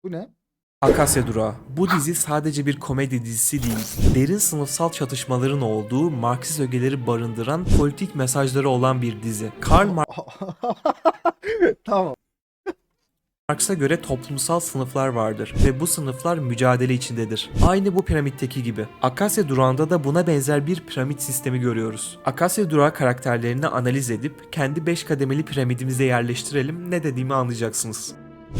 Bu ne? Akasya Durağı. Bu dizi sadece bir komedi dizisi değil. Derin sınıfsal çatışmaların olduğu, Marksist ögeleri barındıran, politik mesajları olan bir dizi. Karl Tamam. Marx'a göre toplumsal sınıflar vardır ve bu sınıflar mücadele içindedir. Aynı bu piramitteki gibi. Akasya Durağı'nda da buna benzer bir piramit sistemi görüyoruz. Akasya Durağı karakterlerini analiz edip kendi 5 kademeli piramidimize yerleştirelim, ne dediğimi anlayacaksınız.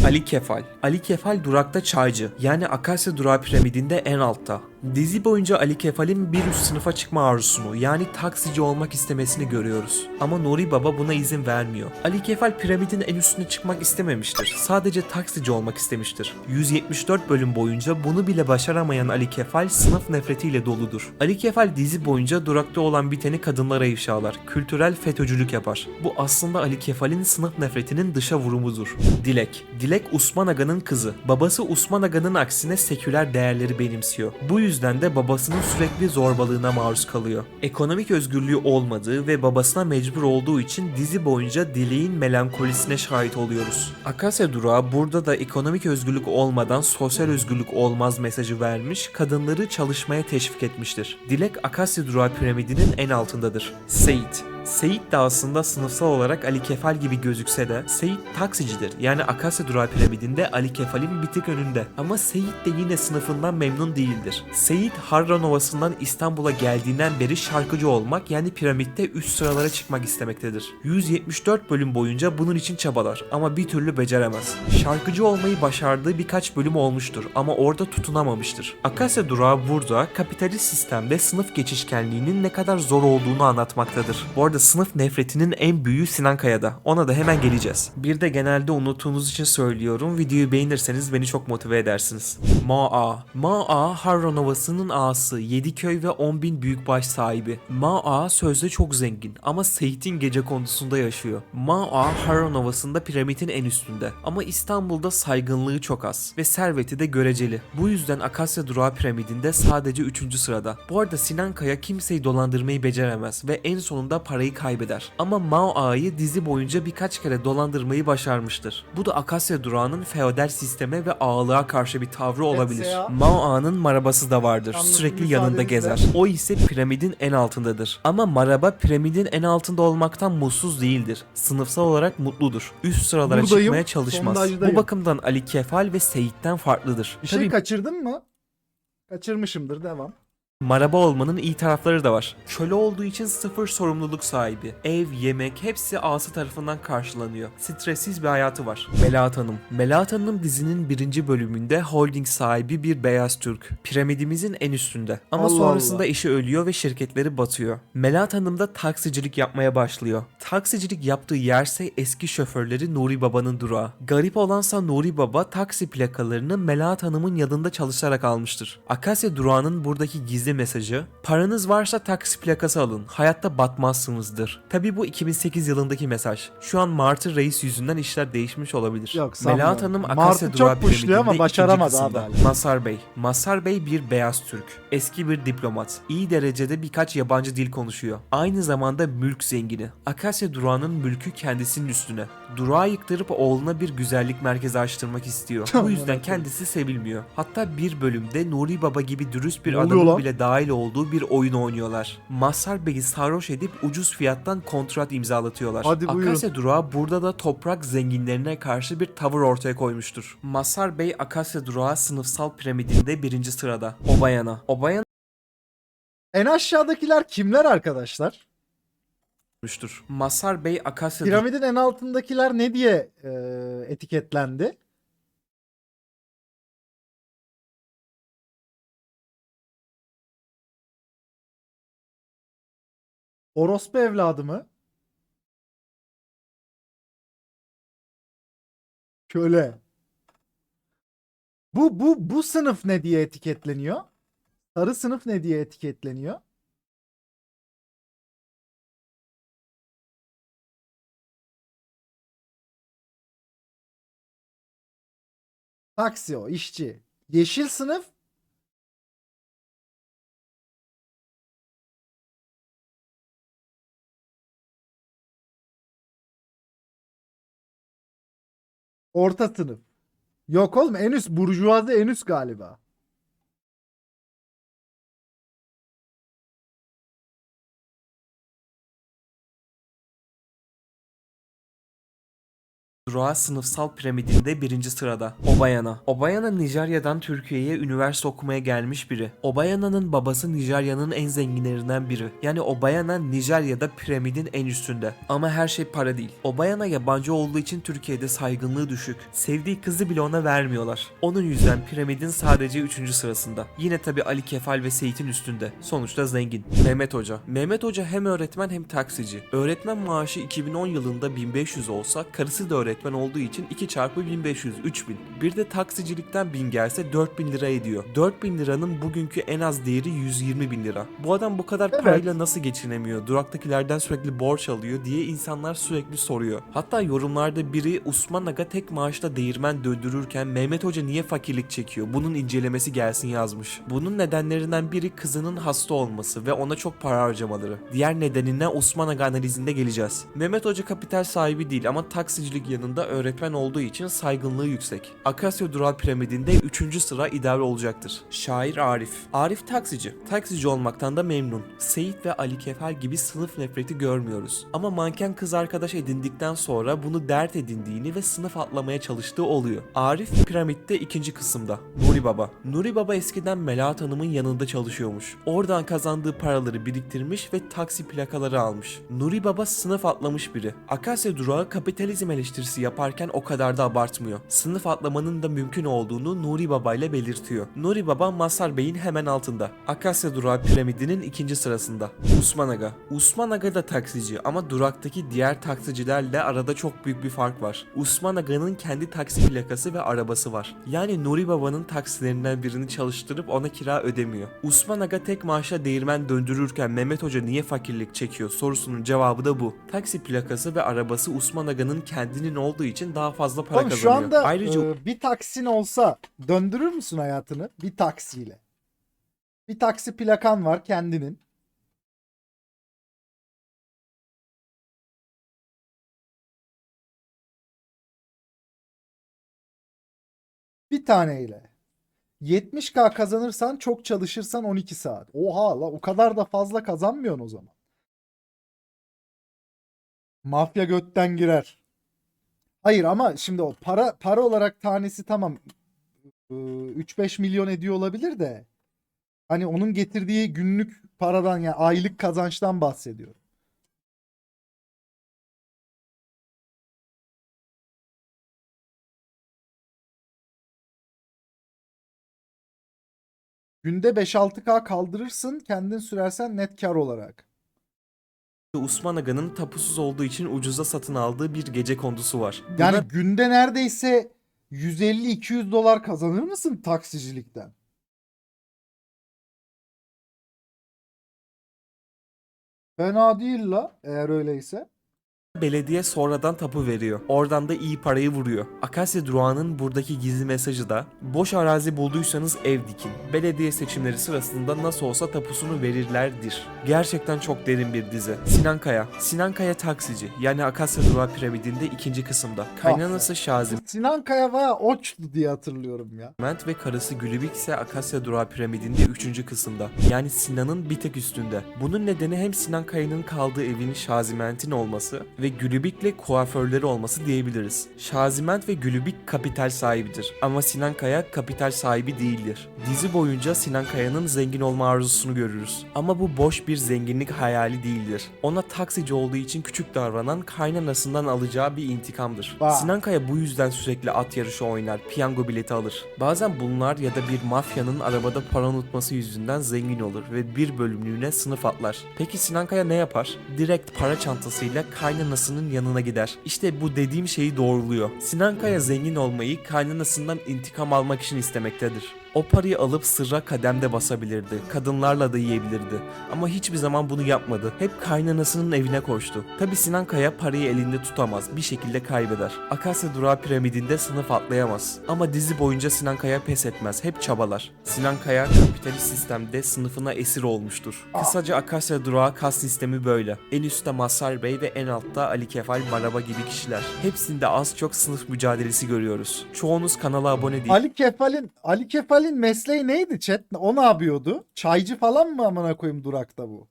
Ali Kefal. Ali Kefal durakta çaycı, yani Akasya Durağı piramidinde en altta. Dizi boyunca Ali Kefal'in bir üst sınıfa çıkma arzusunu, yani taksici olmak istemesini görüyoruz. Ama Nuri Baba buna izin vermiyor. Ali Kefal piramidin en üstüne çıkmak istememiştir. Sadece taksici olmak istemiştir. 174 bölüm boyunca bunu bile başaramayan Ali Kefal sınıf nefretiyle doludur. Ali Kefal dizi boyunca durakta olan biteni kadınlara ifşalar. Kültürel FETÖ'cülük yapar. Bu aslında Ali Kefal'in sınıf nefretinin dışa vurumudur. Dilek. Dilek Osman Aga'nın kızı. Babası Osman Aga'nın aksine seküler değerleri benimsiyor. Bu yüzden de babasının sürekli zorbalığına maruz kalıyor. Ekonomik özgürlüğü olmadığı ve babasına mecbur olduğu için dizi boyunca Dilek'in melankolisine şahit oluyoruz. Akasya Durağı burada da ekonomik özgürlük olmadan sosyal özgürlük olmaz mesajı vermiş, kadınları çalışmaya teşvik etmiştir. Dilek Akasya Durağı piramidinin en altındadır. Seyit. Seyit de aslında sınıfsal olarak Ali Kefal gibi gözükse de Seyit taksicidir. Yani Akasya Durağı piramidinde Ali Kefal'in bir tık önünde. Ama Seyit de yine sınıfından memnun değildir. Seyit Harran Ovası'ndan İstanbul'a geldiğinden beri şarkıcı olmak, yani piramitte üst sıralara çıkmak istemektedir. 174 bölüm boyunca bunun için çabalar ama bir türlü beceremez. Şarkıcı olmayı başardığı birkaç bölüm olmuştur ama orada tutunamamıştır. Akasya Durağı burada kapitalist sistemde sınıf geçişkenliğinin ne kadar zor olduğunu anlatmaktadır. Bu arada sınıf nefretinin en büyüğü Sinan Kaya'da. Ona da hemen geleceğiz. Bir de genelde unuttuğunuz için söylüyorum. Videoyu beğenirseniz beni çok motive edersiniz. Ma-A. Ma-A Harran Ovası'nın ağası, 7 köy ve 10.000 büyükbaş sahibi. Ma-A sözde çok zengin ama Seyit'in gecekondu'sunda yaşıyor. Ma-A Harran Ovası'nda piramidin en üstünde. Ama İstanbul'da saygınlığı çok az ve serveti de göreceli. Bu yüzden Akasya Durağı piramidinde sadece 3. sırada. Bu arada Sinan Kaya kimseyi dolandırmayı beceremez ve en sonunda parayı kaybeder. Ama Mao Ağa'yı dizi boyunca birkaç kere dolandırmayı başarmıştır. Bu da Akasya Durağı'nın feodal sisteme ve ağalığa karşı bir tavrı olabilir. Etse ya. Mao Ağa'nın marabası da vardır. Anlatın Sürekli yanında müsaadenizle. gezer. O ise piramidin en altındadır. Ama maraba piramidin en altında olmaktan mutsuz değildir. Sınıfsal olarak mutludur. Üst sıralara Buradayım, çıkmaya çalışmaz. sondajdayım. Bu bakımdan Ali Kefal ve Seyit'ten farklıdır. Bir Tabii şey kaçırdın mı? Kaçırmışımdır. Devam. maraba olmanın iyi tarafları da var. Köle olduğu için sıfır sorumluluk sahibi. Ev, yemek hepsi ağası tarafından karşılanıyor. Stressiz bir hayatı var. Melahat Hanım. Melahat Hanım dizinin 1. bölümünde holding sahibi bir beyaz Türk. Piramidimizin en üstünde. Ama Allah sonrasında Allah. eşi ölüyor ve şirketleri batıyor. Melahat Hanım da taksicilik yapmaya başlıyor. Taksicilik yaptığı yerse eski şoförleri Nuri Baba'nın durağı. Garip olansa Nuri Baba taksi plakalarını Melahat Hanım'ın yanında çalışarak almıştır. Akasya durağının buradaki gizli mesajı, paranız varsa taksi plakası alın, hayatta batmazsınızdır. Tabi bu 2008 yılındaki mesaj. Şu an Martı Reis yüzünden işler değişmiş olabilir. Yok, sanmıyorum. Melahat Hanım Martı Akasya çok durağı puşluyor ama piramidinde başaramadı ikinci abi kısımda. hala. Masar Bey. Masar Bey bir beyaz Türk. Eski bir diplomat. İyi derecede birkaç yabancı dil konuşuyor. Aynı zamanda mülk zengini. Akasya durağının mülkü kendisinin üstüne. Durağı yıktırıp oğluna bir güzellik merkezi açtırmak istiyor. Bu yüzden kendisi sevilmiyor. Hatta bir bölümde Nuri Baba gibi dürüst bir Ne oluyor adamın lan? bile dahil olduğu bir oyun oynuyorlar. Mazhar Bey'i sarhoş edip ucuz fiyattan kontrat imzalatıyorlar. Hadi buyurun. Akasya durağı burada da toprak zenginlerine karşı bir tavır ortaya koymuştur. Mazhar Bey Akasya durağı sınıfsal piramidinde 1. sırada. Obayana. Obayana En aşağıdakiler kimler arkadaşlar? olmuştur. Mazhar Bey Akasya Piramidin en altındakiler ne diye etiketlendi? Orospu evladı mı? Köle. Bu sınıf ne diye etiketleniyor? Sarı sınıf ne diye etiketleniyor? Taksi o, işçi. Yeşil sınıf orta sınıf. Yok oğlum, en üst burjuvazi, en üst galiba. Durağı sınıfsal piramidinde birinci sırada. Obayana. Obayana Nijerya'dan Türkiye'ye üniversite okumaya gelmiş biri. Obayana'nın babası Nijerya'nın en zenginlerinden biri. Yani Obayana Nijerya'da piramidin en üstünde. Ama her şey para değil. Obayana yabancı olduğu için Türkiye'de saygınlığı düşük. Sevdiği kızı bile ona vermiyorlar. Onun yüzden piramidin sadece 3. sırasında. Yine tabi Ali Kefal ve Seyit'in üstünde. Sonuçta zengin. Mehmet Hoca. Mehmet Hoca hem öğretmen hem taksici. Öğretmen maaşı 2010 yılında 1500 olsa karısı da öğretmen olduğu için 2 çarpı 1500 3000. Bir de taksicilikten 1000 gelse 4000 lira ediyor. 4000 liranın bugünkü en az değeri 120 bin lira. Bu adam bu kadar Evet. parayla nasıl geçinemiyor? Duraktakilerden sürekli borç alıyor diye insanlar sürekli soruyor. Hatta yorumlarda biri Osman Aga tek maaşla değirmen döndürürken Mehmet Hoca niye fakirlik çekiyor? Bunun incelemesi gelsin yazmış. Bunun nedenlerinden biri kızının hasta olması ve ona çok para harcamaları. Diğer nedenine Osman Aga analizinde geleceğiz. Mehmet Hoca kapital sahibi değil ama taksicilik yanında öğretmen olduğu için saygınlığı yüksek. Akasya Durağı piramidinde 3. sıra ideal olacaktır. Şair Arif. Arif taksici. Taksici olmaktan da memnun. Seyit ve Ali Kefal gibi sınıf nefreti görmüyoruz. Ama manken kız arkadaş edindikten sonra bunu dert edindiğini ve sınıf atlamaya çalıştığı oluyor. Arif piramitte 2. kısımda. Nuri Baba. Nuri Baba eskiden Melahat Hanım'ın yanında çalışıyormuş. Oradan kazandığı paraları biriktirmiş ve taksi plakaları almış. Nuri Baba sınıf atlamış biri. Akasya Durağı kapitalizm eleştirisi yaparken o kadar da abartmıyor. Sınıf atlamanın da mümkün olduğunu Nuri Baba ile belirtiyor. Nuri Baba Mazhar Bey'in hemen altında. Akasya Durağı piramidinin 2. sırasında. Osman Aga. Osman Aga da taksici ama duraktaki diğer taksicilerle arada çok büyük bir fark var. Osman Aga'nın kendi taksi plakası ve arabası var. Yani Nuri Baba'nın taksilerinden birini çalıştırıp ona kira ödemiyor. Osman Aga tek maaşla değirmen döndürürken Mehmet Hoca niye fakirlik çekiyor sorusunun cevabı da bu. Taksi plakası ve arabası Osman Aga'nın kendinin olduğu için daha fazla para Oğlum şu kazanıyor. anda Ayrıca bir taksin olsa döndürür müsün hayatını? Bir taksiyle. Bir taksi plakan var kendinin. Bir taneyle. 70K kazanırsan, çok çalışırsan 12 saat. Oha la, o kadar da fazla kazanmıyorsun o zaman. Mafya götten girer. Hayır ama şimdi o para olarak tanesi tamam 3-5 milyon ediyor olabilir de hani onun getirdiği günlük paradan, yani aylık kazançtan bahsediyorum. Günde 5-6K kaldırırsın, kendin sürersen net kar olarak. Osman Aga'nın tapusuz olduğu için ucuza satın aldığı bir gece kondusu var. Yani Buna günde neredeyse 150-200 dolar kazanır mısın taksicilikten? Fena değil la, eğer öyleyse. belediye sonradan tapu veriyor. Oradan da iyi parayı vuruyor. Akasya Durağı'nın buradaki gizli mesajı da boş arazi bulduysanız ev dikin. Belediye seçimleri sırasında nasıl olsa tapusunu verirlerdir. Gerçekten çok derin bir dizi. Sinan Kaya. Sinan Kaya taksici. Yani Akasya Durağı piramidinde 2. kısımda. Kaynanası Şaziment Sinan Kaya bayağı oçtu diye hatırlıyorum ya. ve karısı Gülübük ise Akasya Durağı piramidinde 3. kısımda. Yani Sinan'ın bir tek üstünde. Bunun nedeni hem Sinan Kaya'nın kaldığı evin Şaziment'in olması ve Gülübük'le kuaförleri olması diyebiliriz. Şaziment ve Gülübük kapital sahibidir ama Sinan Kaya kapital sahibi değildir. Dizi boyunca Sinan Kaya'nın zengin olma arzusunu görürüz. Ama bu boş bir zenginlik hayali değildir. Ona taksici olduğu için küçük davranan kaynanasından alacağı bir intikamdır. Vay. Sinan Kaya bu yüzden sürekli at yarışı oynar, piyango bileti alır. Bazen bunlar ya da bir mafyanın arabada para unutması yüzünden zengin olur ve bir bölümlüğüne sınıf atlar. Peki Sinan Kaya ne yapar? Direkt para çantasıyla kaynanasının yanına gider. İşte bu dediğim şeyi doğruluyor. Sinan Kaya zengin olmayı kaynanasından intikam almak için istemektedir. O parayı alıp sırra kademde basabilirdi, kadınlarla da yiyebilirdi. Ama hiçbir zaman bunu yapmadı. Hep kaynanasının evine koştu. Tabi Sinan Kaya parayı elinde tutamaz, bir şekilde kaybeder. Akasya Durağı piramidinde sınıf atlayamaz. Ama dizi boyunca Sinan Kaya pes etmez, hep çabalar. Sinan Kaya kapitalist sistemde sınıfına esir olmuştur. Kısaca Akasya Durağı kas sistemi böyle. En üstte Mazhar Bey ve en altta Ali Kefal Maraba gibi kişiler. Hepsinde az çok sınıf mücadelesi görüyoruz. Çoğunuz kanala abone değil. Ali Kefal'in mesleği neydi chat? O ne yapıyordu? Çaycı falan mı amına koyayım durakta bu?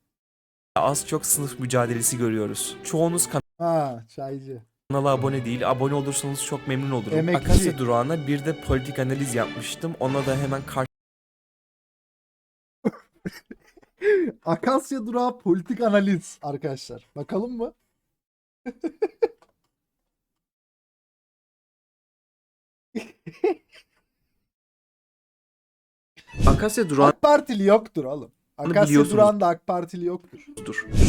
Az çok sınıf mücadelesi görüyoruz. Çoğunuz Ha, çaycı. kanala abone değil. Abone olursanız çok memnun olurum. Emekçi. Akasya Durağı'na bir de politik analiz yapmıştım. Ona da hemen Akasya Durağı politik analiz arkadaşlar. Bakalım mı? Akasya Durağı'na AK Partili yoktur oğlum. Akasya biliyorsunuz. Durağı'nda AK Partili yoktur.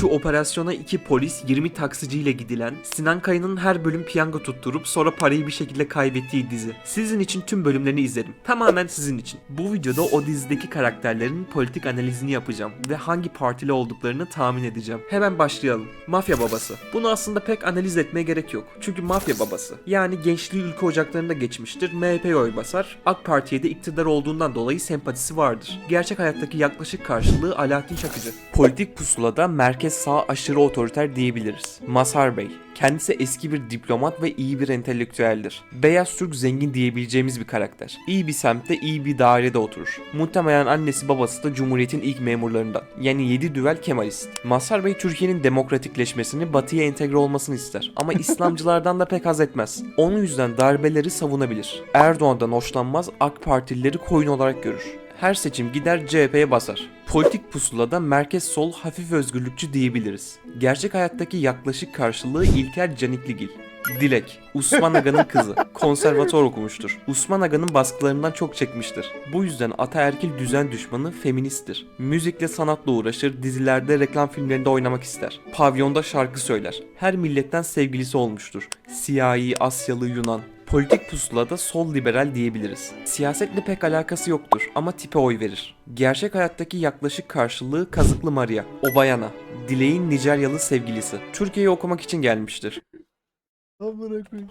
Şu operasyona 2 polis 20 taksiciyle gidilen, Sinan Kaya'nın her bölüm piyango tutturup sonra parayı bir şekilde kaybettiği dizi. Sizin için tüm bölümlerini izledim. Tamamen sizin için. Bu videoda o dizideki karakterlerin politik analizini yapacağım ve hangi partili olduklarını tahmin edeceğim. Hemen başlayalım. Mafya babası. Bunu aslında pek analiz etmeye gerek yok. Çünkü mafya babası. Yani gençliği ülke ocaklarında geçmiştir, MHP'ye oy basar, AK Parti'ye de iktidar olduğundan dolayı sempatisi vardır. Gerçek hayattaki yaklaşık karşılığı Alaaddin Çakıcı. Politik pusulada merkez sağ aşırı otoriter diyebiliriz. Mazhar Bey. Kendisi eski bir diplomat ve iyi bir entelektüeldir. Beyaz Türk zengin diyebileceğimiz bir karakter. İyi bir semtte, iyi bir dairede oturur. Muhtemelen annesi babası da Cumhuriyet'in ilk memurlarından. Yani 7 düvel Kemalist. Mazhar Bey Türkiye'nin demokratikleşmesini, batıya entegre olmasını ister. Ama İslamcılardan da pek haz etmez. Onun yüzden darbeleri savunabilir. Erdoğan'dan hoşlanmaz, AK Partilileri koyun olarak görür. Her seçim gider CHP'ye basar. Politik pusulada merkez sol hafif özgürlükçü diyebiliriz. Gerçek hayattaki yaklaşık karşılığı İlker Canikligil. Dilek, Osman Aga'nın kızı. Konservatuvar okumuştur. Osman Aga'nın baskılarından çok çekmiştir. Bu yüzden ataerkil düzen düşmanı feministtir. Müzikle sanatla uğraşır, dizilerde reklam filmlerinde oynamak ister. Pavyonda şarkı söyler. Her milletten sevgilisi olmuştur. Siyahi, Asyalı, Yunan. Politik pusulada sol liberal diyebiliriz. Siyasetle pek alakası yoktur ama tipe oy verir. Gerçek hayattaki yaklaşık karşılığı Kazıklı Maria, Obayana, Dilek'in Nijeryalı sevgilisi. Türkiye'ye okumak için gelmiştir.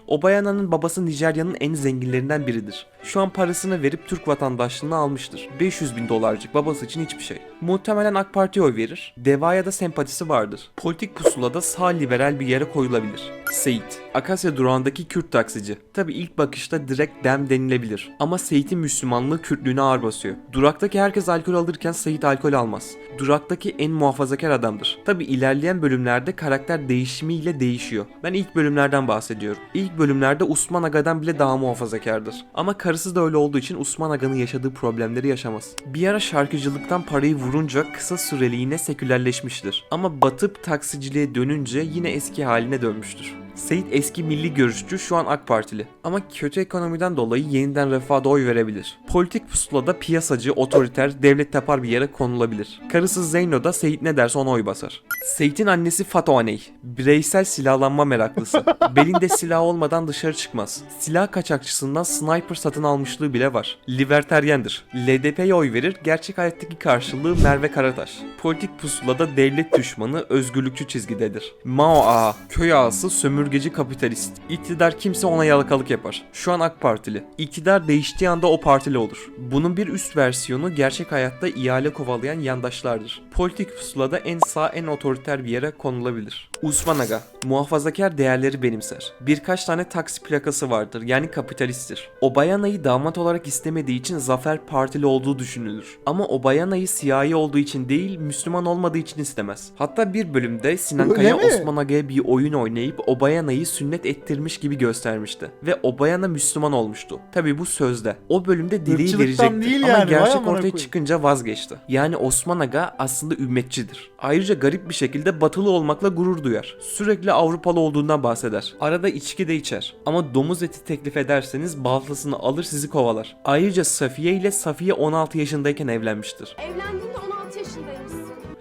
Obayana'nın babası Nijerya'nın en zenginlerinden biridir. Şu an parasını verip Türk vatandaşlığını almıştır. 500 bin dolarcık babası için hiçbir şey. Muhtemelen AK Parti'ye oy verir. Deva'ya da sempatisi vardır. Politik pusulada sağ liberal bir yere koyulabilir. Seyit, Akasya Durağı'ndaki Kürt taksici. Tabi ilk bakışta direkt dem denilebilir. Ama Seyit'in Müslümanlığı Kürtlüğüne ağır basıyor. Duraktaki herkes alkol alırken Seyit alkol almaz. Duraktaki en muhafazakar adamdır. Tabi ilerleyen bölümlerde karakter değişimiyle değişiyor. Ben ilk bölümlerden bahsediyorum. İlk bölümlerde Osman Aga'dan bile daha muhafazakardır. Ama karısı da öyle olduğu için Osman Aga'nın yaşadığı problemleri yaşamaz. Bir ara şarkıcılıktan parayı vurunca kısa süreliğine sekülerleşmiştir. Ama batıp taksiciliğe dönünce yine eski haline dönmüştür. Seyit eski milli görüşçü, şu an AK Partili. Ama kötü ekonomiden dolayı yeniden Refah'da oy verebilir. Politik pusulada piyasacı, otoriter, devlet tapar bir yere konulabilir. Karısı Zeyno da Seyit ne derse ona oy basar. Seyit'in annesi Fato Aney. Bireysel silahlanma meraklısı. Belinde silah olmadan dışarı çıkmaz. Silah kaçakçısından sniper satın almışlığı bile var. Liberteryendir. LDP'ye oy verir, gerçek hayattaki karşılığı Merve Karataş. Politik pusulada devlet düşmanı, özgürlükçü çizgidedir. Mao Ağa, köy ağası, sömürgeci kapitalist. İktidar kimse ona yalakalık yapar. Şu an AK Partili. İktidar değiştiği anda o partili olur. Bunun bir üst versiyonu gerçek hayatta ihale kovalayan yandaşlardır. Politik pusulada en sağ, en otoriter bir yere konulabilir. Osman Aga, muhafazakar değerleri benimser. Birkaç tane taksi plakası vardır, yani kapitalisttir. Obayana'yı damat olarak istemediği için Zafer Partili olduğu düşünülür. Ama Obayana'yı siyahi olduğu için değil, Müslüman olmadığı için istemez. Hatta bir bölümde Sinan Öyle Kaya mi? Osman Aga'ya bir oyun oynayıp Obayana'yı sünnet ettirmiş gibi göstermişti. Ve Obayana Müslüman olmuştu. Tabi bu sözde. O bölümde dileği Irkçılıktan verecekti. değil Ama yani, vay gerçek amına ortaya koyayım. çıkınca vazgeçti. Yani Osman Aga aslında ümmetçidir. Ayrıca garip bir şekilde batılı olmakla gurur duyar. Sürekli Avrupalı olduğundan bahseder. Arada içki de içer. Ama domuz eti teklif ederseniz baltasını alır sizi kovalar. Ayrıca Safiye ile Safiye 16 yaşındayken evlenmiştir. Evlendiğinde 16 yaşındaymışsın.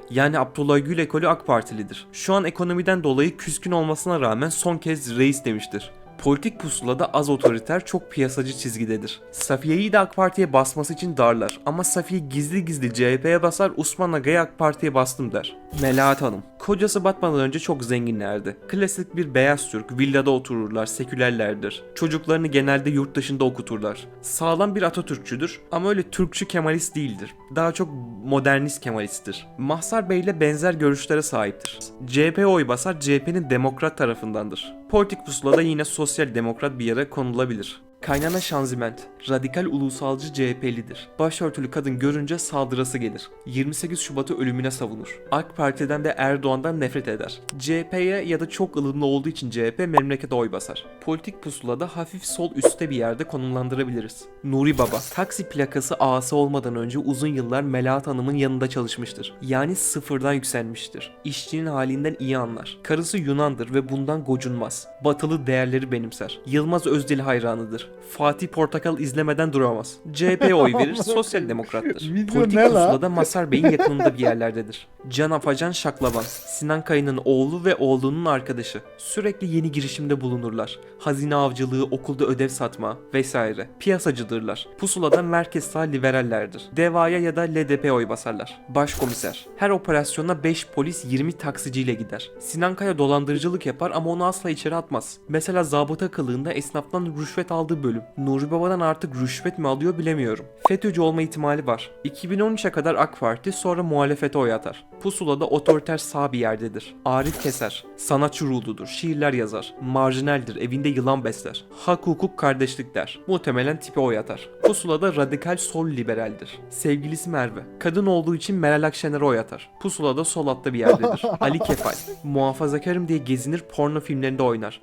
Yani Abdullah Gül ekolü AK Partilidir. Şu an ekonomiden dolayı küskün olmasına rağmen son kez reis demiştir. Politik pusulada az otoriter, çok piyasacı çizgidedir. Safiye'yi de AK Parti'ye basması için darlar ama Safiye gizli gizli CHP'ye basar, Osman Aga'yı AK Parti'ye bastım der. Melahat Hanım, kocası batmadan önce çok zenginlerdi. Klasik bir beyaz Türk, villada otururlar, sekülerlerdir. Çocuklarını genelde yurt dışında okuturlar. Sağlam bir Atatürkçüdür ama öyle Türkçü Kemalist değildir. Daha çok modernist Kemalisttir. Mahsar Bey ile benzer görüşlere sahiptir. CHP'ye oy basar, CHP'nin demokrat tarafındandır. Politik pusulada yine sosyal demokrat bir yere konulabilir. Kaynana Şanziment, radikal ulusalcı CHP'lidir. Başörtülü kadın görünce saldırısı gelir. 28 Şubat'ı ölümüne savunur. AK Parti'den ve Erdoğan'dan nefret eder. CHP'ye ya da çok ılımlı olduğu için CHP memlekete oy basar. Politik pusulada hafif sol üstte bir yerde konumlandırabiliriz. Nuri Baba, taksi plakası ağası olmadan önce uzun yıllar Melahat Hanım'ın yanında çalışmıştır. Yani sıfırdan yükselmiştir. İşçinin halinden iyi anlar. Karısı Yunandır ve bundan gocunmaz. Batılı değerleri benimser. Yılmaz Özdil hayranıdır. Fatih Portakal izlemeden duramaz. CHP'ye oy verir, sosyal demokrattır. Video Politik ne la? pusulada Masar Bey'in yakınında bir yerlerdedir. Can Afacan Şaklaban, Sinan Kaya'nın oğlu ve oğlunun arkadaşı. Sürekli yeni girişimde bulunurlar. Hazine avcılığı, okulda ödev satma vesaire. Piyasacıdırlar. Pusulada merkez sağ liberallerdir. DEVA'ya ya da LDP'ye oy basarlar. Başkomiser, her operasyona 5 polis 20 taksiciyle gider. Sinan Kaya dolandırıcılık yapar ama onu asla içeri atmaz. Mesela zabıta kılığında esnaftan rüşvet aldığı bölüm. Nuri Baba'dan artık rüşvet mi alıyor bilemiyorum. FETÖ'cü olma ihtimali var. 2013'e kadar AK Parti, sonra muhalefete oy atar. Pusulada otoriter sağ bir yerdedir. Arif Keser, sanatçı ruhludur, şiirler yazar. Marjinaldir, evinde yılan besler. Hak hukuk kardeşlik der. Muhtemelen tipe oy atar. Pusulada radikal sol liberaldir. Sevgilisi Merve, kadın olduğu için Meral Akşener'e oy atar. Pusulada sol altta bir yerdedir. Ali Kefal, muhafazakarım diye gezinir, porno filmlerinde oynar.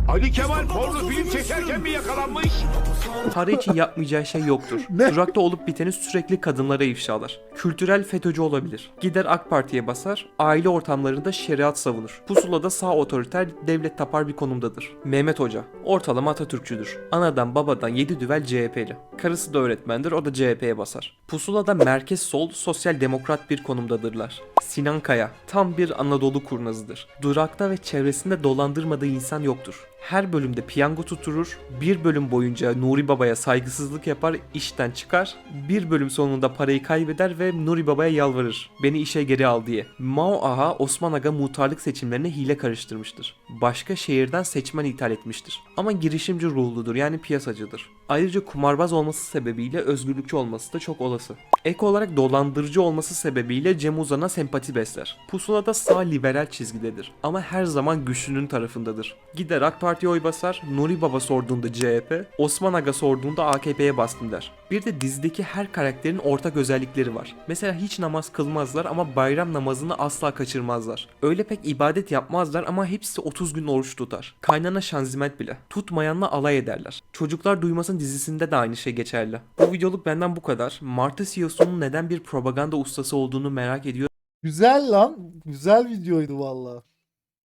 Ali Kemal porno film çekerken mi yakalanmış? Para için yapmayacağı şey yoktur. Ne? Durakta olup biteni sürekli kadınlara ifşalar. Kültürel FETÖ'cü olabilir. Gider AK Parti'ye basar, aile ortamlarında şeriat savunur. Pusulada sağ otoriter, devlet tapar bir konumdadır. Mehmet Hoca, ortalama Atatürkçüdür. Anadan babadan 7 düvel CHP'li. Karısı da öğretmendir, o da CHP'ye basar. Pusulada merkez sol, sosyal demokrat bir konumdadırlar. Sinan Kaya, tam bir Anadolu kurnazıdır. Durakta ve çevresinde dolandırmadığı insan yoktur. Her bölümde piyango tutturur, bir bölüm boyunca Nuri Baba'ya saygısızlık yapar, işten çıkar, bir bölüm sonunda parayı kaybeder ve Nuri Baba'ya yalvarır, beni işe geri al diye. Mao Ağa, Osman Aga muhtarlık seçimlerine hile karıştırmıştır. Başka şehirden seçmen ithal etmiştir. Ama girişimci ruhludur, yani piyasacıdır. Ayrıca kumarbaz olması sebebiyle özgürlükçü olması da çok olası. Ek olarak dolandırıcı olması sebebiyle Cem Uzan'a sempati besler. Pusulada sağ liberal çizgidedir ama her zaman güçlünün tarafındadır. Gider AK Parti'ye oy basar, Nuri Baba sorduğunda CHP, Osman Aga sorduğunda AKP'ye bastım der. Bir de dizideki her karakterin ortak özellikleri var. Mesela hiç namaz kılmazlar ama bayram namazını asla kaçırmazlar. Öyle pek ibadet yapmazlar ama hepsi 30 gün oruç tutar. Kaynana Şanziment bile. Tutmayanla alay ederler. Çocuklar Duymasın dizisinde de aynı şey geçerli. Bu videoluk benden bu kadar. Martı CEO'sunun neden bir propaganda ustası olduğunu merak ediyor. Güzel lan. Güzel videoydu valla.